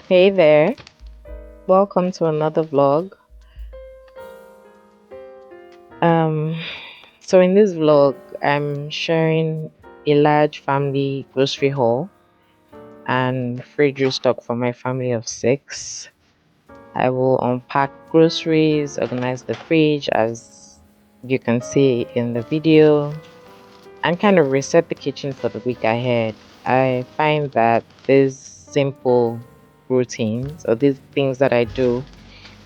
Hey there, welcome to another vlog. Um, so in this vlog, I'm sharing a large family grocery haul and fridge restock for my family of 6. I will unpack groceries, organize the fridge as you can see in the video, and kind of reset the kitchen for the week ahead. I find that these simple routines or these things that I do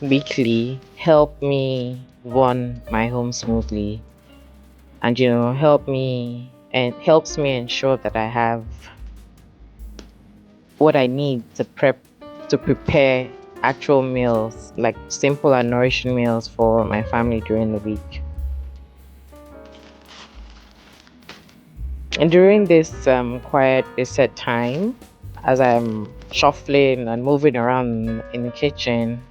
weekly help me run my home smoothly, and helps me ensure that I have what I need to prepare actual meals, like simple and nourishing meals for my family during the week. And during this quiet reset time, as I'm shuffling and moving around in the kitchen,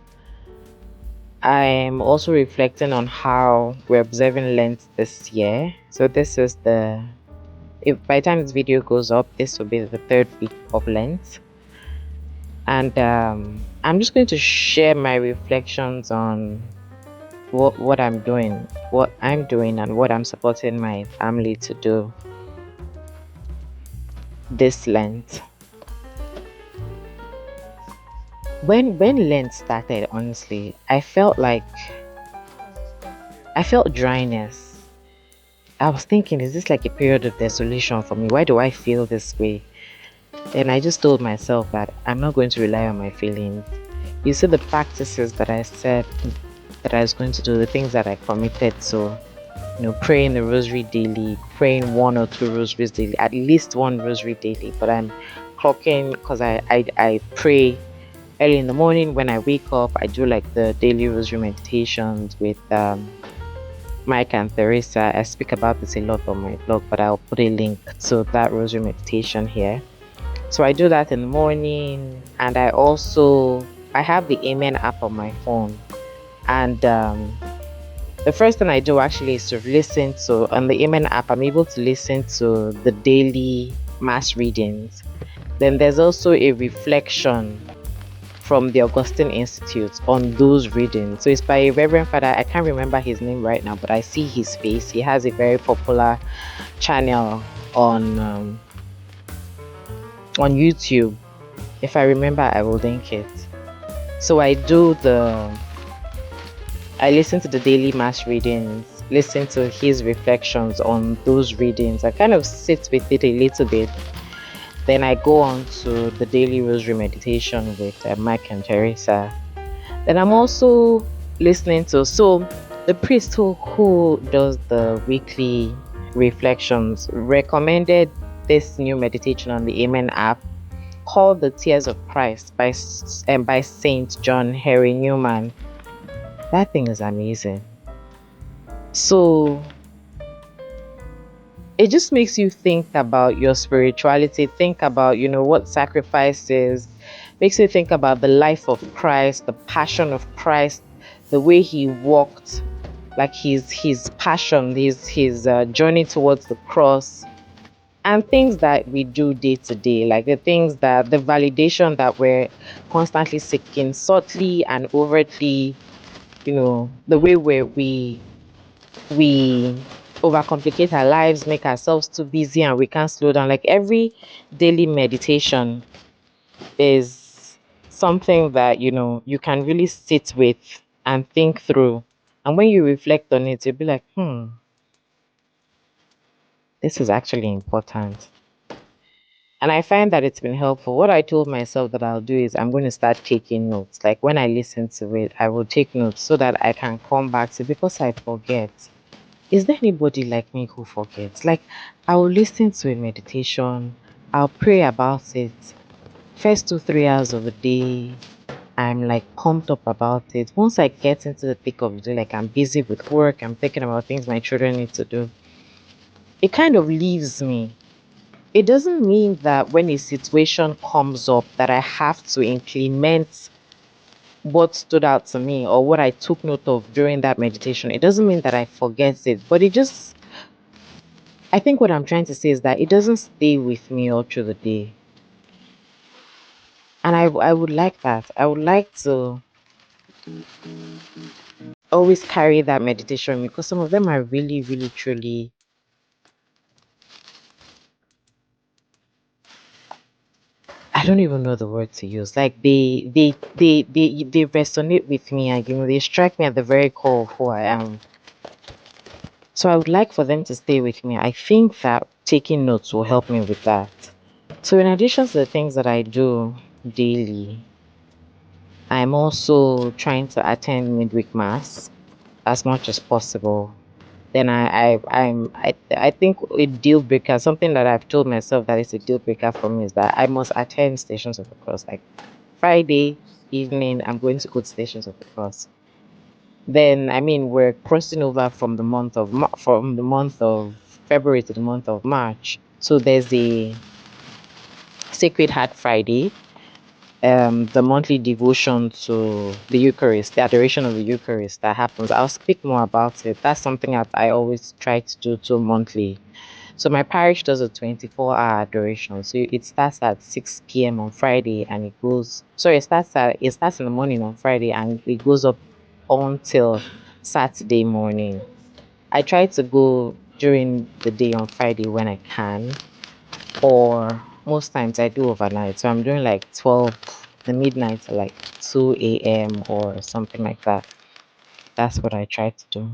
I'm also reflecting on how we're observing Lent this year. So this is if by the time this video goes up, this will be the third week of Lent. And I'm just going to share my reflections on what I'm doing and what I'm supporting my family to do this Lent. When Lent started, honestly, I felt dryness. I was thinking, is this like a period of desolation for me? Why do I feel this way? And I just told myself that I'm not going to rely on my feelings. You see, the practices that I said that I was going to do, the things that I committed to, praying the rosary daily, praying 1 or 2 rosaries daily, at least 1 rosary daily. But I'm clocking because I pray early in the morning when I wake up. I do like the daily rosary meditations with Mike and Teresa. I speak about this a lot on my blog, but I'll put a link to that rosary meditation here. So I do that in the morning, and I have the Amen app on my phone, and the first thing I do actually is to listen to on the Amen app. I'm able to listen to the daily mass readings. Then there's also a reflection from the Augustine Institute on those readings. So it's by a Reverend Father. I can't remember his name right now, but I see his face. He has a very popular channel on YouTube. If I remember, I will link it. So I listen to the daily mass readings, listen to his reflections on those readings. I kind of sit with it a little bit. Then I go on to the daily rosary meditation with Mike and Teresa. Then I'm also listening to the priest who does the weekly reflections recommended this new meditation on the Amen app called The Tears of Christ by Saint John Henry Newman. That thing is amazing. So it just makes you think about your spirituality, think about, what sacrifices, makes you think about the life of Christ, the passion of Christ, the way he walked, like his passion, his journey towards the cross, and things that we do day to day, like the validation that we're constantly seeking, subtly and overtly, the way where we overcomplicate our lives, make ourselves too busy, and we can't slow down. Like every daily meditation is something that you can really sit with and think through. And when you reflect on it, you'll be like, this is actually important. And I find that it's been helpful. What I told myself that I'll do is I'm going to start taking notes. Like when I listen to it, I will take notes so that I can come back to, because I forget. Is there anybody like me who forgets? Like, I will listen to a meditation, I'll pray about it. First 2, 3 hours of the day, I'm like pumped up about it. Once I get into the thick of the day, like I'm busy with work, I'm thinking about things my children need to do, it kind of leaves me. It doesn't mean that when a situation comes up that I have to implement what stood out to me or what I took note of during that meditation. It doesn't mean that I forget it, but I think what I'm trying to say is that it doesn't stay with me all through the day. And I would like that. I would like to always carry that meditation because some of them are really, really, truly. I don't even know the word to use. Like they resonate with me, and they strike me at the very core of who I am. So I would like for them to stay with me. I think that taking notes will help me with that. So in addition to the things that I do daily, I'm also trying to attend midweek mass as much as possible. Then I think a deal breaker, something that I've told myself that is a deal breaker for me is that I must attend Stations of the Cross. Like Friday evening, I'm going to go to Stations of the Cross. Then I mean we're crossing over from from the month of February to the month of March. So there's the Sacred Heart Friday, the monthly devotion to the Eucharist, the adoration of the Eucharist that happens. I'll speak more about it. That's something that I always try to do too monthly. So my parish does a 24-hour adoration. So it starts at 6 p.m. on Friday and it starts in the morning on Friday and it goes up until Saturday morning. I try to go during the day on Friday when I can, or most times I do overnight. So I'm doing like 12, the midnight to like 2 a.m. or something like that. That's what I try to do.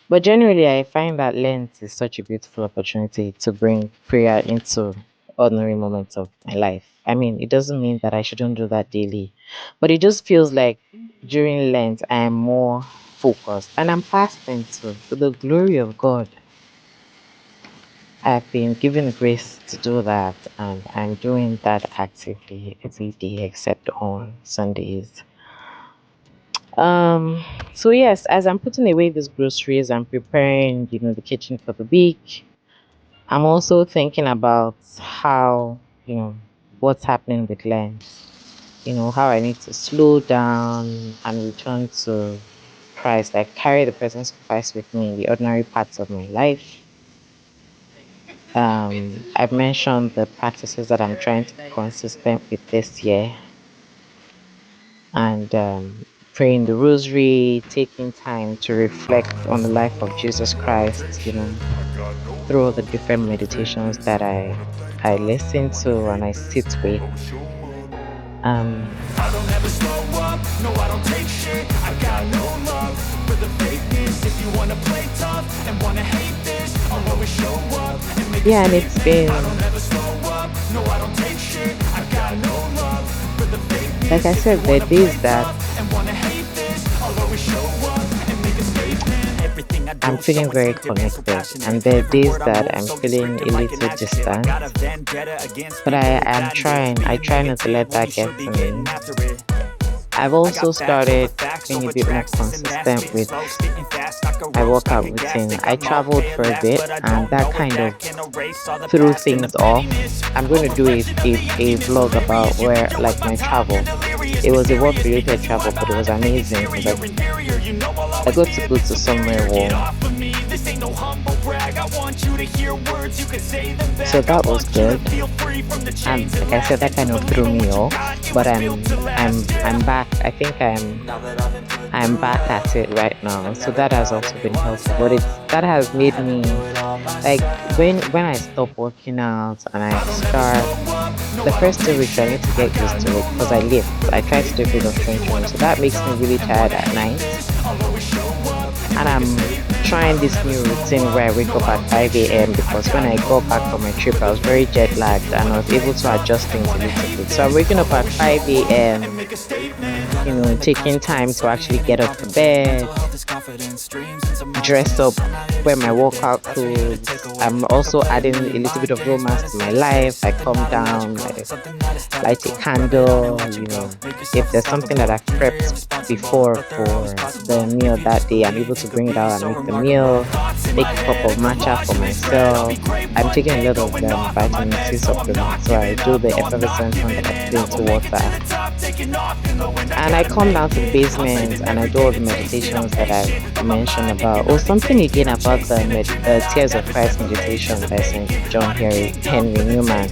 But generally, I find that Lent is such a beautiful opportunity to bring prayer into ordinary moments of my life. I mean, it doesn't mean that I shouldn't do that daily, but it just feels like during Lent, I am more focused and I'm fasting too, to the glory of God. I've been given grace to do that, and I'm doing that actively every day except on Sundays. Um, so yes, as I'm putting away these groceries, I'm preparing, the kitchen for the week. I'm also thinking about how, what's happening with Lent. How I need to slow down and return to Christ. I carry the presence of Christ with me in the ordinary parts of my life. I've mentioned the practices that I'm trying to be consistent with this year, and praying the Rosary, taking time to reflect on the life of Jesus Christ, through the different meditations that I listen to and I sit with. I don't ever slow up, no I don't take shit. I got no love for the fakeness. If you wanna play tough and wanna hate this, I'll always show up and make yeah, and it's been, I don't ever slow up, no I don't take shit. I got no love for the fakeness. like I said, there are days that And wanna hate this, I'll always show up and make a statement. Everything I do, I'm feeling very connected, and there are days that I'm feeling a little distant. But I try not to let that get to me. I've also started being a bit more consistent with my workout routine. I traveled for a bit, and that kind of threw things off. I'm going to do a vlog about where, like, my travel. It was a work related travel, but it was amazing. I got to go to somewhere warm. So that was good. And like I said, that kind of threw me off. But I'm back. I think I'm back at it right now. So that has also been helpful. But that has made me, like, when I stop working out and I start, the first 2 weeks I need to get used to it because I lift. I try to do a bit of strength training, so that makes me really tired at night. And I'm trying this new routine where I wake up at 5 a.m. because when I got back from my trip, I was very jet lagged and I was able to adjust things a little bit. So I'm waking up at 5 a.m., taking time to actually get up to bed, dress up, wear my workout clothes. I'm also adding a little bit of romance to my life. I come down, I light a candle, if there's something that I've prepped before for the meal that day, I'm able to bring it out and make the meal, make a cup of matcha for myself. I'm taking a lot of vitamin C supplements, so I do the effervescent one that I put into water. And I come down to the basement and I do all the meditations that I mentioned about. Oh, something again about the Tears of Christ meditation by St. John Henry Newman.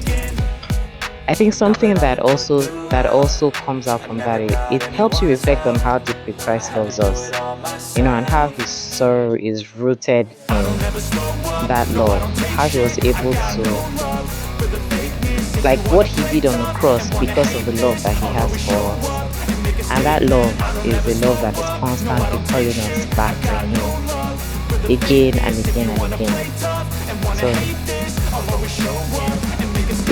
I think something that also comes out from that, it helps you reflect on how deeply Christ loves us, and how his sorrow is rooted in that love, how he was able to, like, what he did on the cross because of the love that he has for us. And that love is a love that is constantly calling us back to him again and again and again. So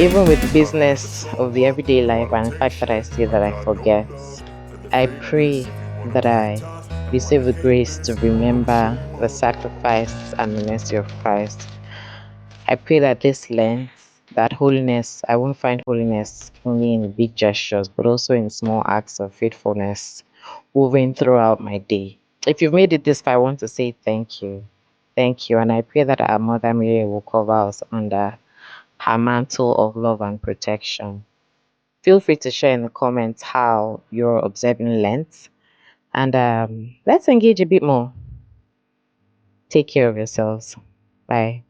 even with the business of the everyday life and the fact that I say that I forget, I pray that I receive the grace to remember the sacrifice and the mercy of Christ. I pray that this Lent, that holiness, I won't find holiness only in big gestures, but also in small acts of faithfulness woven throughout my day. If you've made it this far, I want to say thank you. Thank you. And I pray that our Mother Mary will cover us under her mantle of love and protection. Feel free to share in the comments how you're observing Lent. And let's engage a bit more. Take care of yourselves. Bye.